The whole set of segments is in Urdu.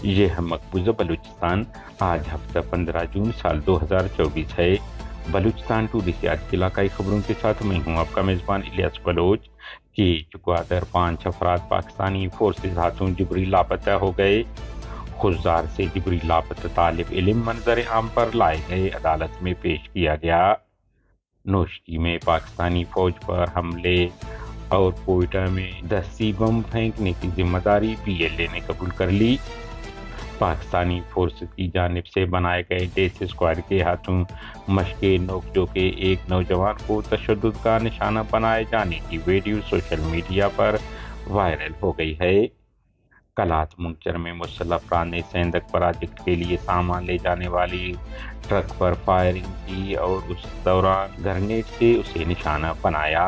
یہ ہے مقبوضہ بلوچستان۔ آج ہفتہ 15 جون سال 2024 ہے۔ بلوچستان ٹوڈے سے آج کی علاقائی خبروں کے ساتھ میں ہوں آپ کا میزبان الیاس بلوچ۔ کہ چکوادر 5 افراد پاکستانی فورسز ہاتھوں جبری لاپتہ ہو گئے۔ خضدار سے جبری لاپتہ طالب علم منظر عام پر لائے گئے عدالت میں پیش کیا گیا۔ نوشکی میں پاکستانی فوج پر حملے اور کوئٹہ میں دستی بم پھینکنے کی ذمہ داری PLA نے قبول کر لی۔ پاکستانی فورسز کی جانب سے بنائے گئے ڈیس اسکواڈ کے ہاتھوں مشقیں نوک جو کے ایک نوجوان کو تشدد کا نشانہ بنائے جانے کی ویڈیو سوشل میڈیا پر وائرل ہو گئی ہے۔ کلات منچر میں مسلح افراد نے سیندک پراجیکٹ کے لیے سامان لے جانے والی ٹرک پر فائرنگ کی اور اس دوران گرنیڈ سے اسے نشانہ بنایا۔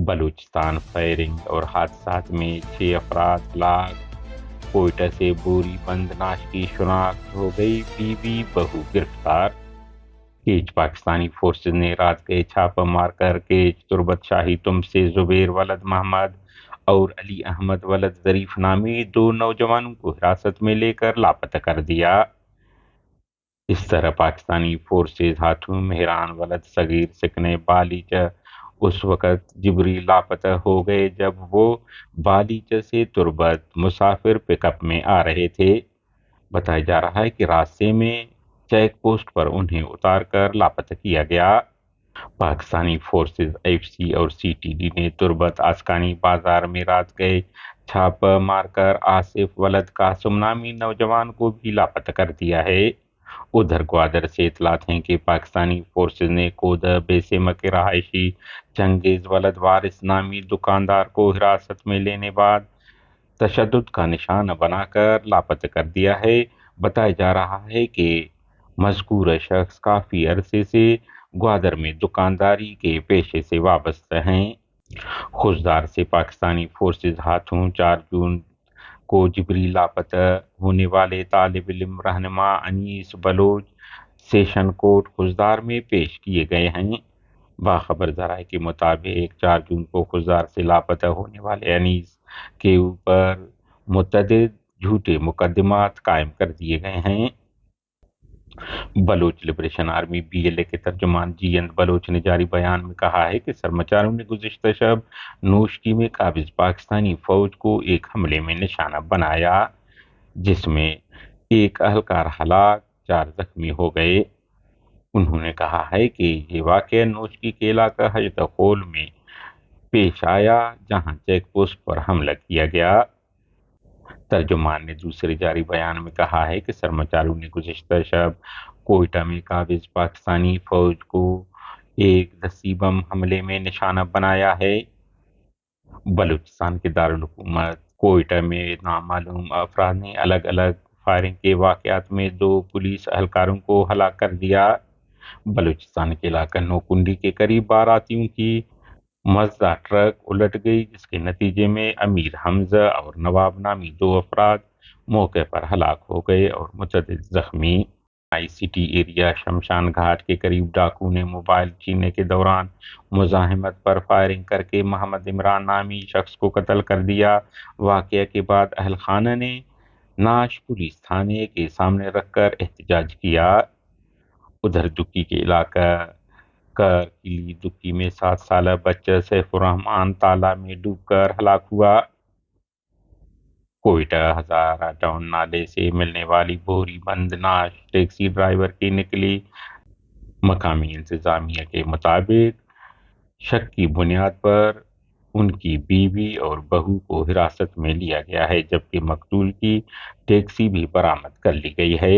بلوچستان فائرنگ اور حادثات میں 6 افراد ہلاک۔ کوئٹہ سے بوری بند ناش کی شناخت ہو گئی، بیوی بہو گرفتار۔ کیچ پاکستانی فورسز نے رات گئے چھاپہ مار کر کیچ تربت شاہی تم سے زبیر ولد محمد اور علی احمد ولد ظریف نامی 2 نوجوانوں کو حراست میں لے کر لاپتہ کر دیا۔ اس طرح پاکستانی فورسز ہاتھوں مہران ولد صغیر سکن بالیچہ اس وقت جبری لاپتہ ہو گئے جب وہ بالیچہ سے تربت مسافر پک اپ میں آ رہے تھے۔ بتایا جا رہا ہے کہ راستے میں چیک پوسٹ پر انہیں اتار کر لاپتہ کیا گیا۔ پاکستانی فورسز FC اور CTD نے تربت آسکانی بازار میں رات گئے چھاپہ مار کر آصف ولد قاسم نامی نوجوان کو بھی لاپتہ کر دیا ہے۔ ادھر گوادر سے اطلاعات ہیں کہ پاکستانی فورسز نے کودہ بیسیمہ کے رہائشی چنگیز ولد وارث نامی دکاندار کو حراست میں لینے بعد تشدد کا نشانہ بنا کر لاپتہ کر دیا ہے۔ بتایا جا رہا ہے کہ مذکورہ شخص کافی عرصے سے گوادر میں دکانداری کے پیشے سے وابستہ ہیں۔ خضدار سے پاکستانی فورسز ہاتھوں 4 جون کو جبری لاپتہ ہونے والے طالب علم رہنما انیس بلوچ سیشن کورٹ خضدار میں پیش کیے گئے ہیں۔ باخبر ذرائع کے مطابق 4 جون کو خضدار سے لاپتہ ہونے والے انیس کے اوپر متعدد جھوٹے مقدمات قائم کر دیے گئے ہیں۔ بلوچ لبریشن آرمی BLA کے ترجمان جینت بلوچ نے جاری بیان میں کہا ہے کہ سرماچاروں نے گزشتہ شب نوشکی میں قابض پاکستانی فوج کو ایک حملے میں نشانہ بنایا جس میں 1 اہلکار ہلاک 4 زخمی ہو گئے۔ انہوں نے کہا ہے کہ یہ واقعہ نوشکی کے علاقہ حجتہ خول میں پیش آیا جہاں چیک پوسٹ پر حملہ کیا گیا۔ ترجمان نے دوسرے جاری بیان میں کہا ہے کہ سرماچاروں نے گزشتہ شب کوئٹہ میں قابض پاکستانی فوج کو ایک دستی بم حملے میں نشانہ بنایا ہے۔ بلوچستان کے دارالحکومت کوئٹہ میں نامعلوم افراد نے الگ الگ فائرنگ کے واقعات میں 2 پولیس اہلکاروں کو ہلاک کر دیا۔ بلوچستان کے علاقہ نوکنڈی کے قریب باراتیوں کی مزدہ ٹرک الٹ گئی جس کے نتیجے میں امیر حمزہ اور نواب نامی 2 افراد موقع پر ہلاک ہو گئے اور متعدد زخمی۔ ICT ایریا شمشان گھاٹ کے قریب ڈاکو نے موبائل چھیننے کے دوران مزاحمت پر فائرنگ کر کے محمد عمران نامی شخص کو قتل کر دیا۔ واقعہ کے بعد اہل خانہ نے ناش پولیس تھانے کے سامنے رکھ کر احتجاج کیا۔ ادھر دکی کے علاقہ کرکلی دکی میں 7 سالہ بچہ سیف الرحمان تالاب میں ڈوب کر ہلاک ہوا۔ کوئٹہ ہزارہ ٹاؤن نالے سے ملنے والی بوری بند ناش ٹیکسی ڈرائیور کی نکلی۔ مقامی انتظامیہ کے مطابق شک کی بنیاد پر ان کی بیوی اور بہو کو حراست میں لیا گیا ہے جبکہ مقتول کی ٹیکسی بھی برآمد کر لی گئی ہے۔